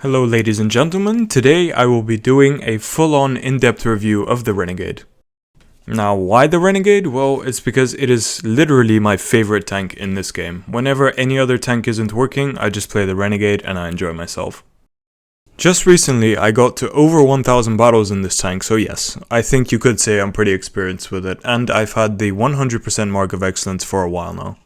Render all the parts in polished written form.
Hello ladies and gentlemen, today I will be doing a full-on in-depth review of the Renegade. Now, why the Renegade? Well, it's because it is literally my favorite tank in this game. Whenever any other tank isn't working, I just play the Renegade and I enjoy myself. Just recently, I got to over 1000 battles in this tank, so yes, I think you could say I'm pretty experienced with it, and I've had the 100% mark of excellence for a while now.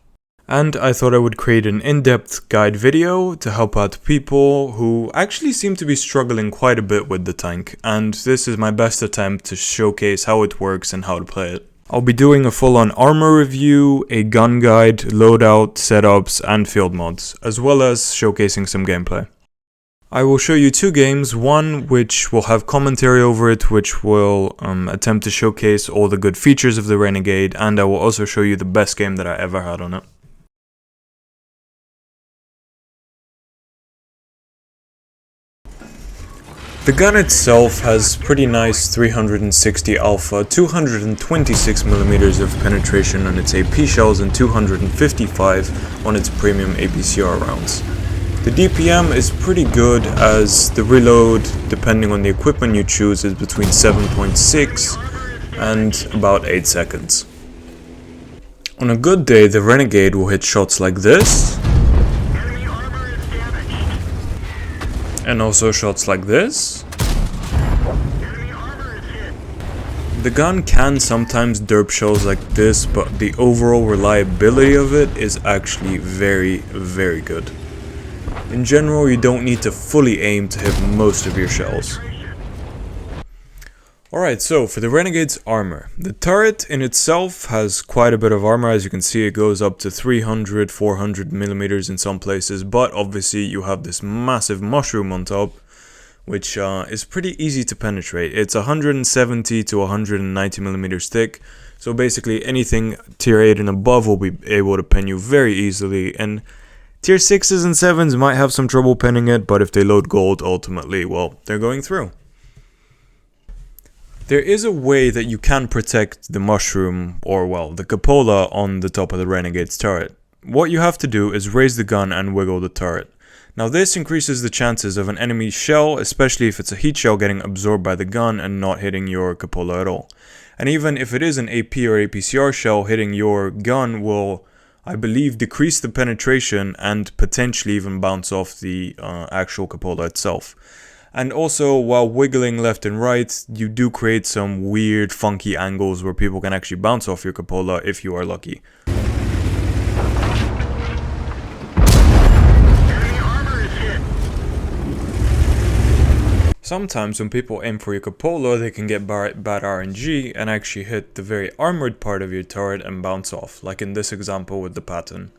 And I thought I would create an in-depth guide video to help out people who actually seem to be struggling quite a bit with the tank, and this is my best attempt to showcase how it works and how to play it. I'll be doing a full-on armor review, a gun guide, loadout, setups, and field mods, as well as showcasing some gameplay. I will show you two games, one which will have commentary over it, which will attempt to showcase all the good features of the Renegade, and I will also show you the best game that I ever had on it. The gun itself has pretty nice 360 alpha, 226mm of penetration on its AP shells and 255 on its premium APCR rounds. The DPM is pretty good as the reload, depending on the equipment you choose, is between 7.6 and about 8 seconds. On a good day, the Renegade will hit shots like this, and also shots like this. The gun can sometimes derp shells like this, but the overall reliability of it is actually very, very good. In general, you don't need to fully aim to hit most of your shells. Alright, so for the Renegade's armor. The turret in itself has quite a bit of armor. As you can see, it goes up to 300, 400mm in some places, but obviously you have this massive mushroom on top, which is pretty easy to penetrate. It's 170 to 190mm thick, so basically anything tier 8 and above will be able to pen you very easily, and tier 6s and 7s might have some trouble penning it, but if they load gold, ultimately, well, they're going through. There is a way that you can protect the mushroom, or well, the cupola on the top of the Renegade's turret. What you have to do is raise the gun and wiggle the turret. Now this increases the chances of an enemy shell, especially if it's a heat shell, getting absorbed by the gun and not hitting your cupola at all. And even if it is an AP or APCR shell, hitting your gun will, I believe, decrease the penetration and potentially even bounce off the actual cupola itself. And also, while wiggling left and right, you do create some weird, funky angles where people can actually bounce off your cupola if you are lucky. Sometimes when people aim for your cupola, they can get bad RNG and actually hit the very armored part of your turret and bounce off, like in this example with the pattern.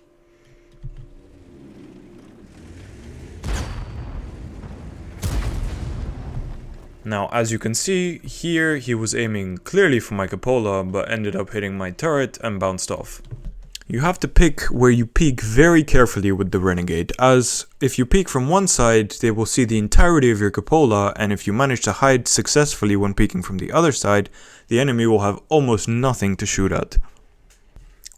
Now, as you can see, here he was aiming clearly for my cupola, but ended up hitting my turret and bounced off. You have to pick where you peek very carefully with the Renegade, as if you peek from one side, they will see the entirety of your cupola, and if you manage to hide successfully when peeking from the other side, the enemy will have almost nothing to shoot at.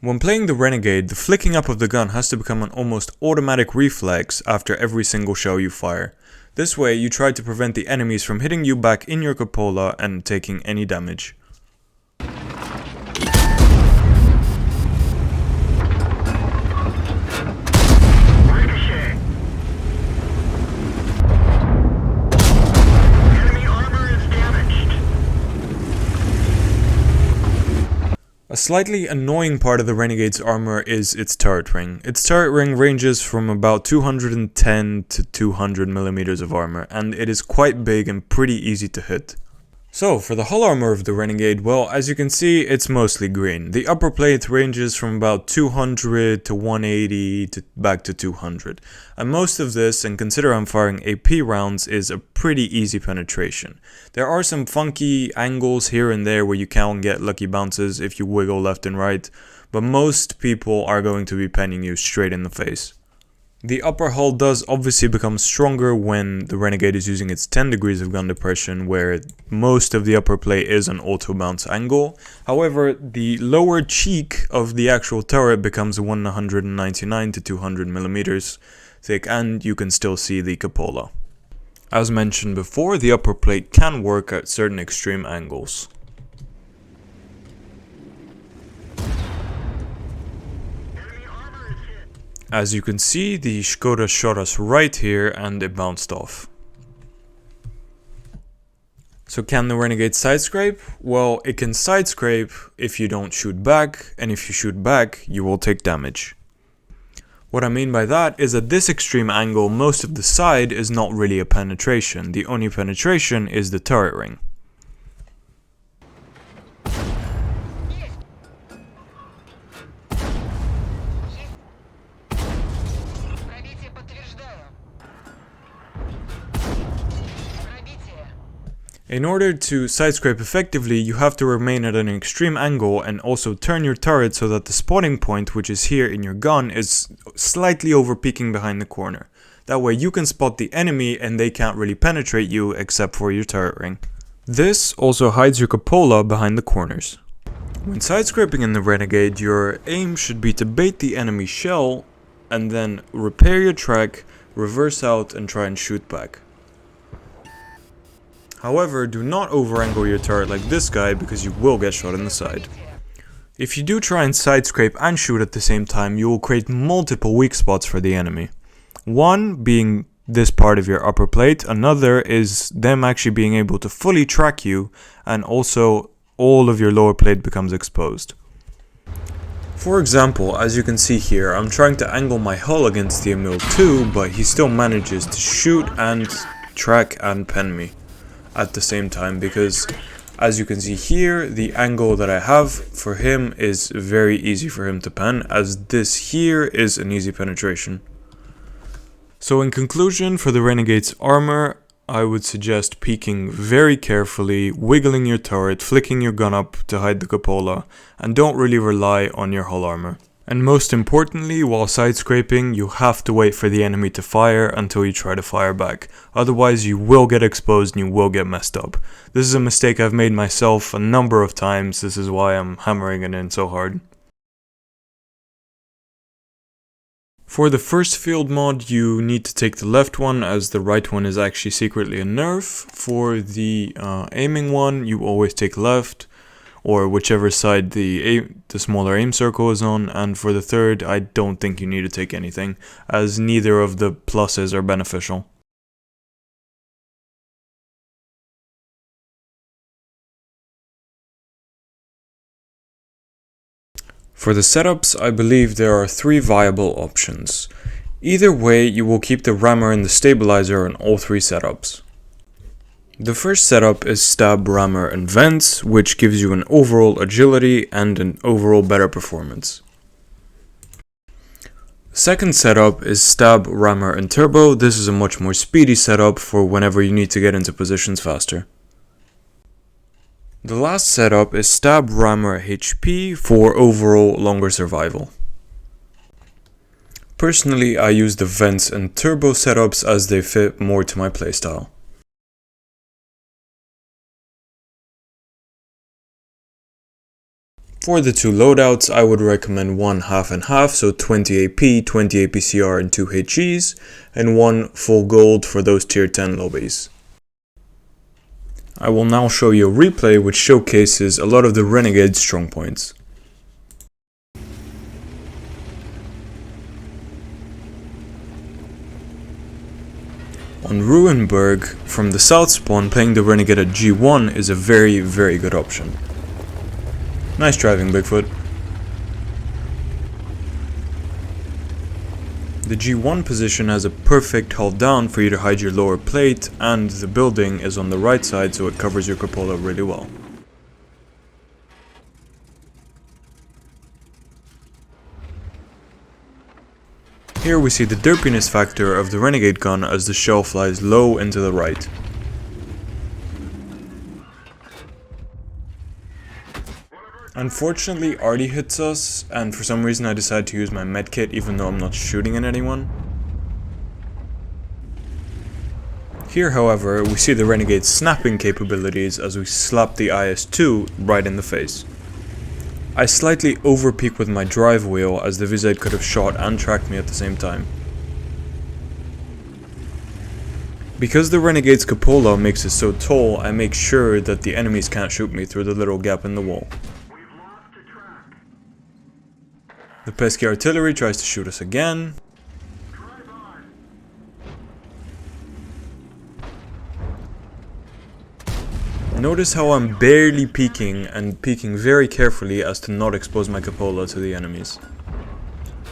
When playing the Renegade, the flicking up of the gun has to become an almost automatic reflex after every single shell you fire. This way, you try to prevent the enemies from hitting you back in your cupola and taking any damage. A slightly annoying part of the Renegade's armor is its turret ring. Its turret ring ranges from about 210 to 200mm of armor, and it is quite big and pretty easy to hit. So, for the hull armor of the Renegade, well, as you can see, it's mostly green. The upper plate ranges from about 200 to 180 to back to 200. And most of this, and consider I'm firing AP rounds, is a pretty easy penetration. There are some funky angles here and there where you can get lucky bounces if you wiggle left and right, but most people are going to be penning you straight in the face. The upper hull does obviously become stronger when the Renegade is using its 10 degrees of gun depression, where most of the upper plate is an auto bounce angle. However, the lower cheek of the actual turret becomes 199 to 200 millimeters thick, and you can still see the cupola. As mentioned before, the upper plate can work at certain extreme angles. As you can see, the Skoda shot us right here and it bounced off. So can the Renegade sidescrape? Well, it can sidescrape if you don't shoot back, and if you shoot back, you will take damage. What I mean by that is at this extreme angle, most of the side is not really a penetration. The only penetration is the turret ring. In order to sidescrape effectively, you have to remain at an extreme angle and also turn your turret so that the spotting point, which is here in your gun, is slightly over peeking behind the corner. That way you can spot the enemy and they can't really penetrate you except for your turret ring. This also hides your cupola behind the corners. When sidescraping in the Renegade, your aim should be to bait the enemy shell and then repair your track, reverse out and try and shoot back. However, do not over-angle your turret like this guy because you will get shot in the side. If you do try and sidescrape and shoot at the same time, you will create multiple weak spots for the enemy. One being this part of your upper plate, another is them actually being able to fully track you, and also all of your lower plate becomes exposed. For example, as you can see here, I'm trying to angle my hull against the Emil 2, but he still manages to shoot and track and pen me at the same time, because as you can see here, the angle that I have for him is very easy for him to pen, as this here is an easy penetration. So in conclusion, for the Renegade's armor, I would suggest peeking very carefully, wiggling your turret, flicking your gun up to hide the cupola, and don't really rely on your hull armor. And most importantly, while sidescraping, you have to wait for the enemy to fire until you try to fire back. Otherwise, you will get exposed and you will get messed up. This is a mistake I've made myself a number of times. This is why I'm hammering it in so hard. For the first field mod, you need to take the left one, as the right one is actually secretly a nerf. For the aiming one, you always take left, or whichever side the smaller aim circle is on, and for the third, I don't think you need to take anything, as neither of the pluses are beneficial. For the setups, I believe there are 3 viable options. Either way, you will keep the rammer and the stabilizer on all 3 setups. The first setup is stab, rammer and vents, which gives you an overall agility and an overall better performance. The second setup is stab, rammer and turbo. This is a much more speedy setup for whenever you need to get into positions faster. The last setup is stab, rammer, HP for overall longer survival. Personally, I use the vents and turbo setups as they fit more to my playstyle. For the 2 loadouts, I would recommend one half and half, so 20 AP, 20 APCR and 2 HEs, and one full gold for those tier 10 lobbies. I will now show you a replay which showcases a lot of the Renegade's strong points. On Ruinberg, from the south spawn, playing the Renegade at G1 is a very good option. Nice driving, Bigfoot. The G1 position has a perfect hull down for you to hide your lower plate, and the building is on the right side, so it covers your cupola really well. Here we see the derpiness factor of the Renegade gun as the shell flies low and to the right. Unfortunately, Artie hits us, and for some reason I decided to use my medkit even though I'm not shooting at anyone. Here, however, we see the Renegade's snapping capabilities as we slap the IS-2 right in the face. I slightly overpeak with my drive wheel as the VZ could have shot and tracked me at the same time. Because the Renegade's cupola makes it so tall, I make sure that the enemies can't shoot me through the little gap in the wall. The pesky artillery tries to shoot us again. Notice how I'm barely peeking and peeking very carefully as to not expose my cupola to the enemies.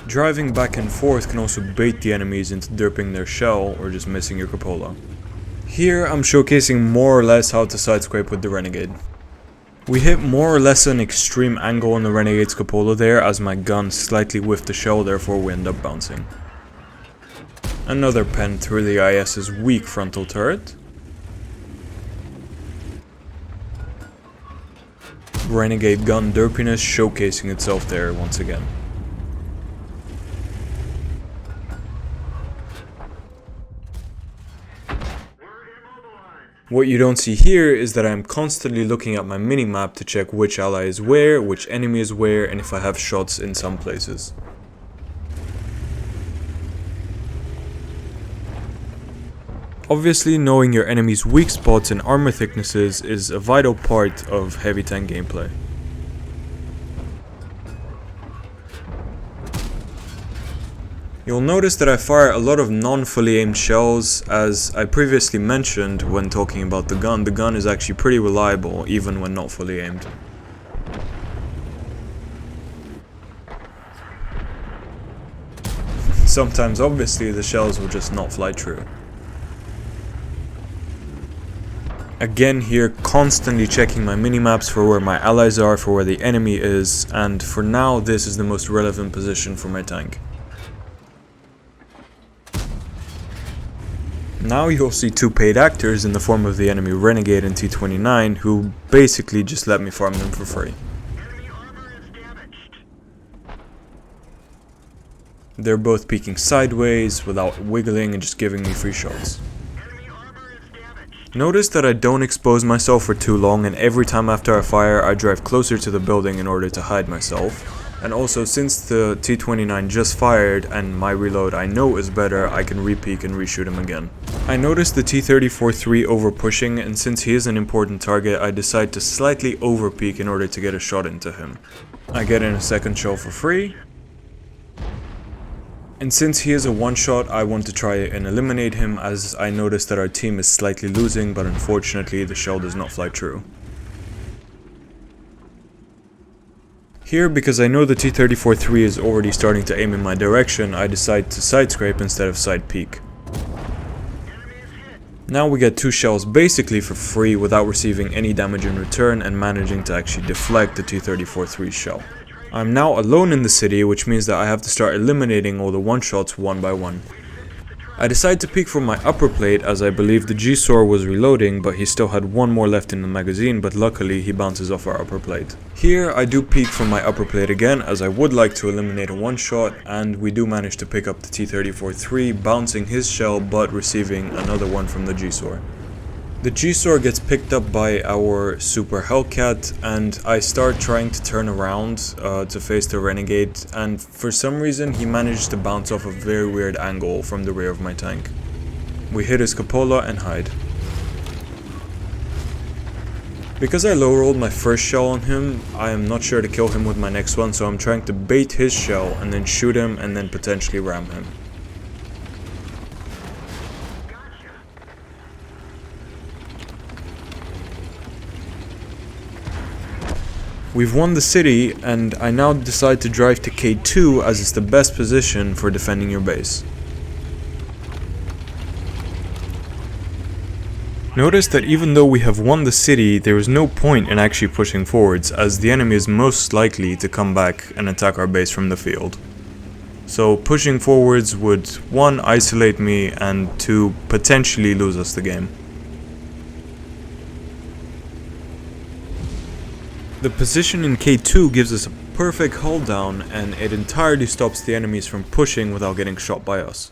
Driving back and forth can also bait the enemies into derping their shell or just missing your cupola. Here I'm showcasing more or less how to sidescrape with the Renegade. We hit more or less an extreme angle on the Renegade's cupola there as my gun slightly whiffed the shell, therefore we end up bouncing. Another pen through the IS's weak frontal turret. Renegade gun derpiness showcasing itself there once again. What you don't see here is that I am constantly looking at my minimap to check which ally is where, which enemy is where, and if I have shots in some places. Obviously, knowing your enemy's weak spots and armor thicknesses is a vital part of heavy tank gameplay. You'll notice that I fire a lot of non-fully aimed shells. As I previously mentioned when talking about the gun is actually pretty reliable even when not fully aimed. Sometimes obviously the shells will just not fly true. Again here, constantly checking my minimaps for where my allies are, for where the enemy is, and for now this is the most relevant position for my tank. Now you'll see two paid actors in the form of the enemy Renegade and T-29 who basically just let me farm them for free. They're both peeking sideways without wiggling and just giving me free shots. Notice that I don't expose myself for too long, and every time after I fire I drive closer to the building in order to hide myself. And also, since the T-29 just fired and my reload I know is better, I can re-peek and reshoot him again. I noticed the T-34-3 over pushing, and since he is an important target I decide to slightly over peek in order to get a shot into him. I get in a second shell for free. And since he is a one-shot, I want to try and eliminate him, as I noticed that our team is slightly losing, but unfortunately the shell does not fly true. Here, because I know the T-34-3 is already starting to aim in my direction, I decide to side scrape instead of side peek. Now we get two shells basically for free without receiving any damage in return and managing to actually deflect the T-34-3 shell. I'm now alone in the city, which means that I have to start eliminating all the one-shots one by one. I decide to peek from my upper plate as I believe the G-SOR was reloading, but he still had one more left in the magazine, but luckily he bounces off our upper plate. Here I do peek from my upper plate again, as I would like to eliminate a one-shot, and we do manage to pick up the T-34-3, bouncing his shell but receiving another one from the G-SOR. The G-SOR gets picked up by our Super Hellcat, and I start trying to turn around to face the Renegade, and for some reason he managed to bounce off a very weird angle from the rear of my tank. We hit his cupola and hide. Because I low rolled my first shell on him, I am not sure to kill him with my next one, so I'm trying to bait his shell and then shoot him and then potentially ram him. We've won the city, and I now decide to drive to K2 as it's the best position for defending your base. Notice that even though we have won the city, there is no point in actually pushing forwards, as the enemy is most likely to come back and attack our base from the field. So pushing forwards would 1. Isolate me, and 2. Potentially lose us the game. The position in K2 gives us a perfect hull down, and it entirely stops the enemies from pushing without getting shot by us.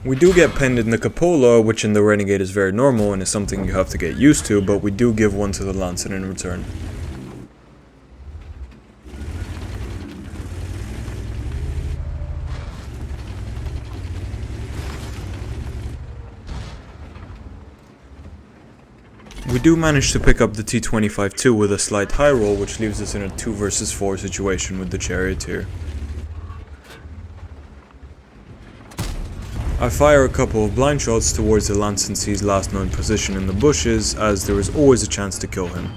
We do get penned in the cupola, which in the Renegade is very normal and is something you have to get used to, but we do give one to the Lancet in return. We do manage to pick up the T-25-2 with a slight high roll, which leaves us in a 2 versus 4 situation with the charioteer. I fire a couple of blind shots towards the Lancenc's last known position in the bushes, as there is always a chance to kill him.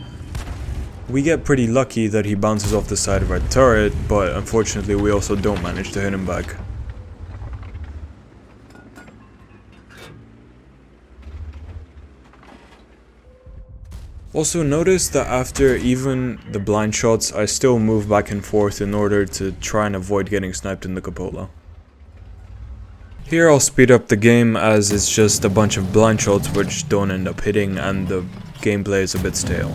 We get pretty lucky that he bounces off the side of our turret, but unfortunately we also don't manage to hit him back. Also notice that after even the blind shots, I still move back and forth in order to try and avoid getting sniped in the cupola. Here I'll speed up the game as it's just a bunch of blind shots which don't end up hitting and the gameplay is a bit stale.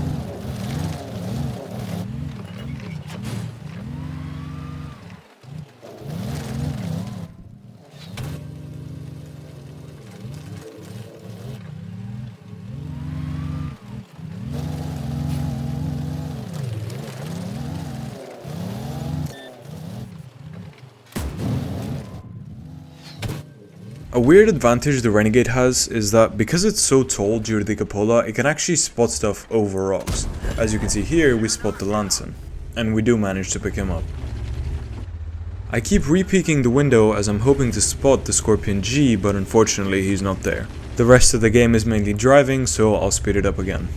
A weird advantage the Renegade has is that because it's so tall due to the cupola, it can actually spot stuff over rocks. As you can see here, we spot the Lancen, and we do manage to pick him up. I keep re-peeking the window as I'm hoping to spot the Scorpion G, but unfortunately he's not there. The rest of the game is mainly driving, so I'll speed it up again.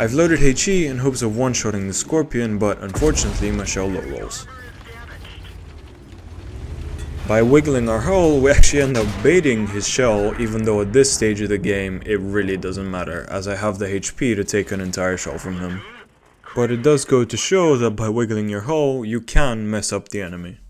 I've loaded HE in hopes of one-shotting the Scorpion, but unfortunately my shell low rolls. By wiggling our hull, we actually end up baiting his shell, even though at this stage of the game it really doesn't matter, as I have the HP to take an entire shell from him. But it does go to show that by wiggling your hull, you can mess up the enemy.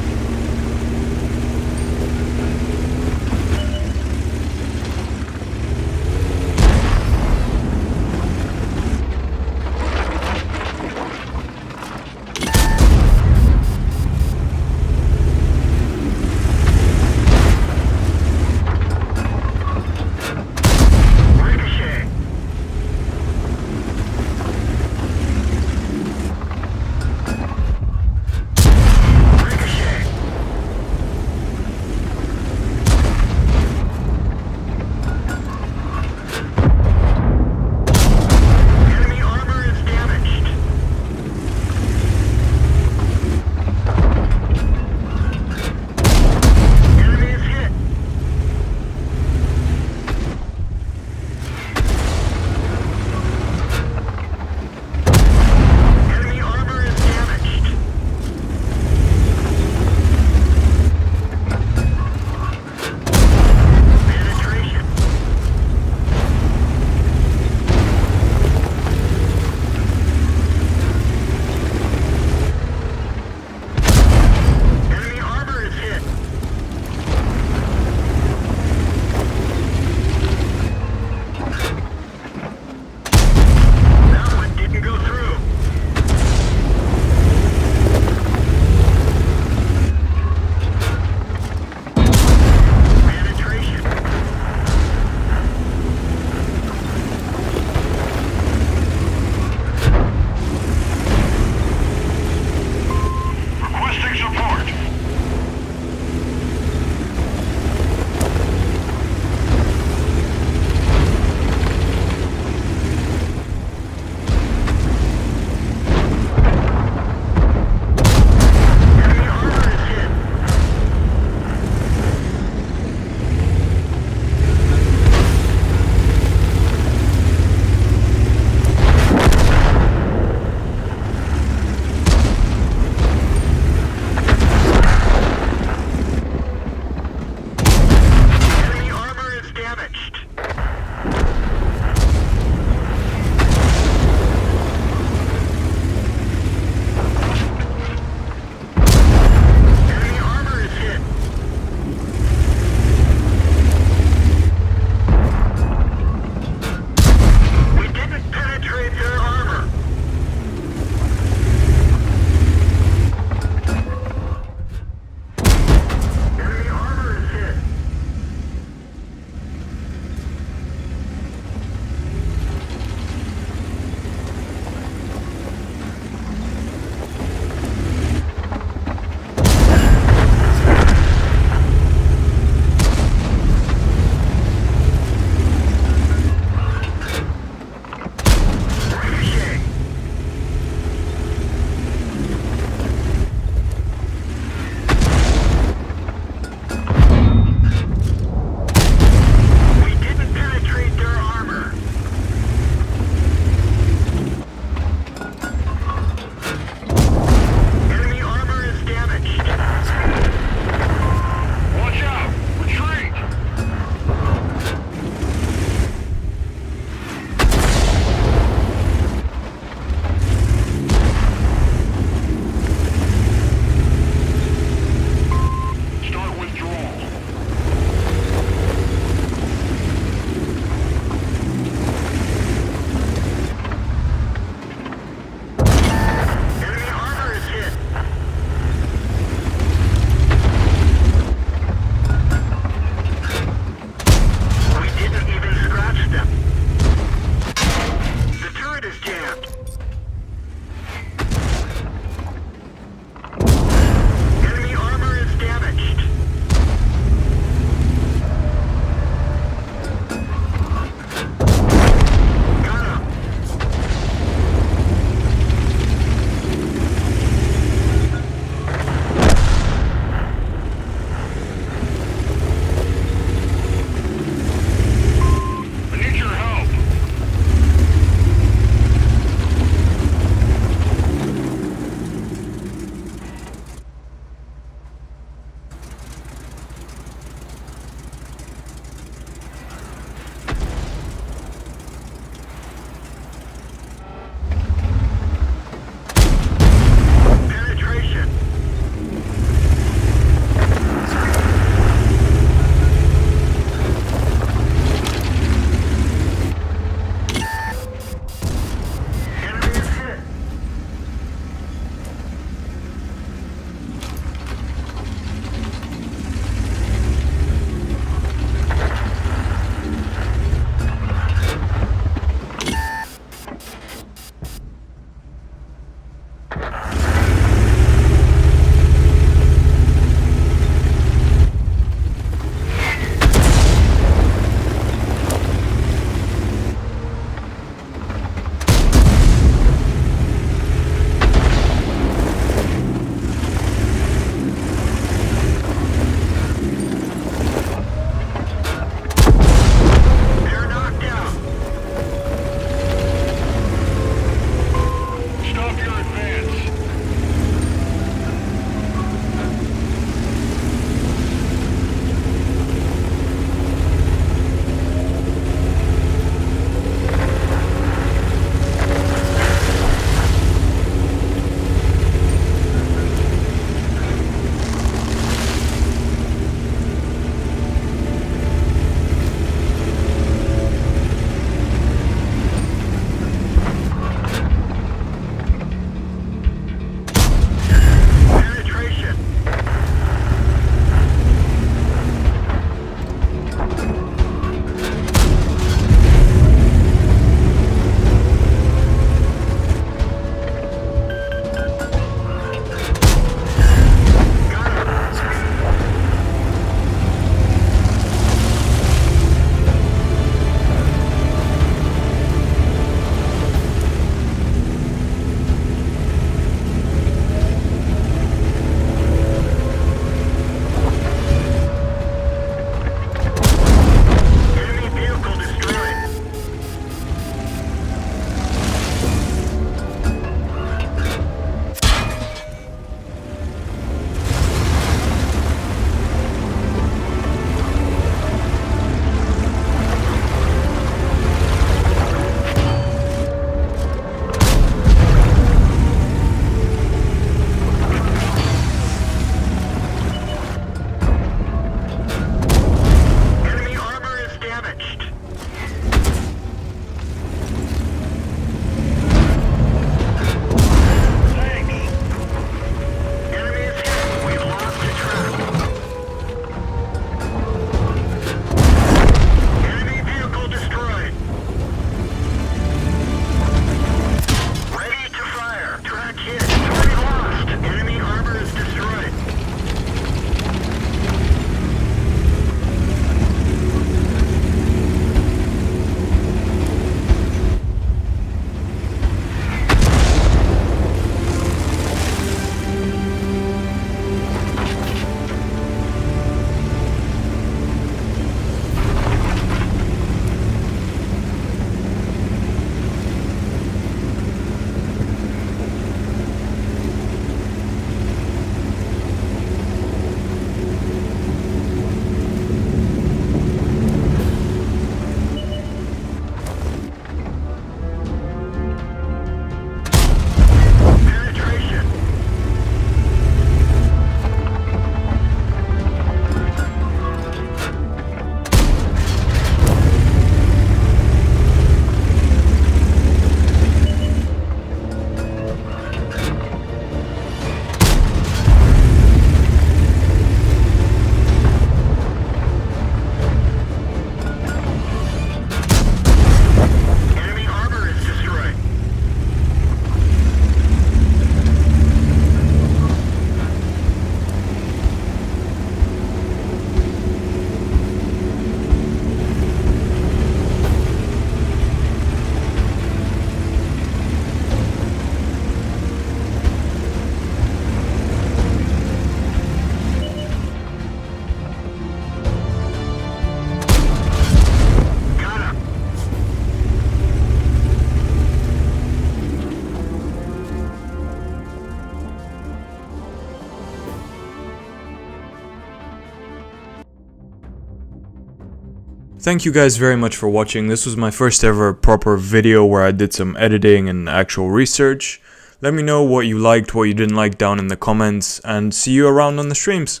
thank you guys very much for watching. This was my first ever proper video where I did some editing and actual research. Let me know what you liked, what you didn't like down in the comments, and see you around on the streams.